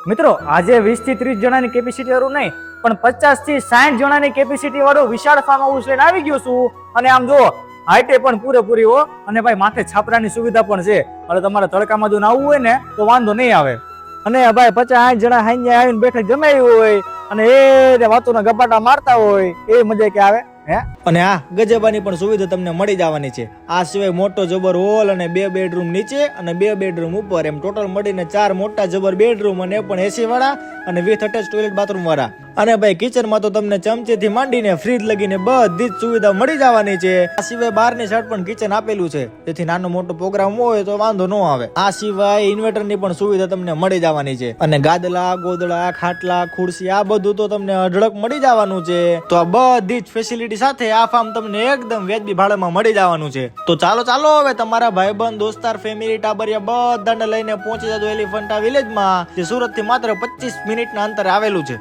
મિત્રો આજે 20 થી 30 જણાની કેપેસિટી વાળું નહીં પણ 50 થી 60 જણાની કેપેસિટી વાળું વિશાળ ફાર્મ હાઉસ લઈને આવી ગયો છું. અને આમ જો હાઈટે પણ પૂરેપૂરી હો, અને ભાઈ માથે છાપરાની સુવિધા પણ છે. એટલે તમારે તડકામાં જો નાવું હોય ને તો વાંધો નહીં આવે. અને ભાઈ 50-60 જણા હાઈને આવીને બેઠક જમાવી હોય અને એ વાતોના ગપાટા મારતા હોય એ મજા કે આવે હે. અને આ ગજબાની પણ સુવિધા તમને મળી જવાની છે. આ સિવાય મોટો જબર હોલ અને 2 બેડરૂમ નીચે અને 2 બેડરૂમ ઉપર, એમ ટોટલ મળીને 4 મોટા જબર બેડરૂમ અને પણ એસી વાળા અને વિથ અટેચ ટોયલેટ બાથરૂમ વાળા. અને ભાઈ કિચનમાં તો તમને ચમચેથી માંડીને ફ્રીજ લગીને બધી જ સુવિધા મળી જવાની છે. આ સિવાય બહારની સાઈડ પણ કિચન આપેલું છે, જેથી નાનો મોટો પ્રોગ્રામ હોય તો વાંધો ન આવે. આ સિવાય ઇન્વર્ટરની પણ સુવિધા તમને મળી જવાની છે. અને ગાદલા, ગોદડા, ખાટલા, ખુરશી આ બધું તો તમને અઢળક મળી જવાનું છે. તો આ બધી જ ફેસિલિટી સાથે આ ફાર્મ તમને એકદમ વ્યાજબી ભાડામાં મળી જવાનું છે. તો ચાલો હવે તમારા ભાઈબંધ, દોસ્તાર, ફેમિલી, ટાબરિયા બધાને લઈને પહોંચી જજો એલિફન્ટા વિલેજમાં, જે સુરત થી માત્ર 25 મિનિટના અંતરે આવેલું છે.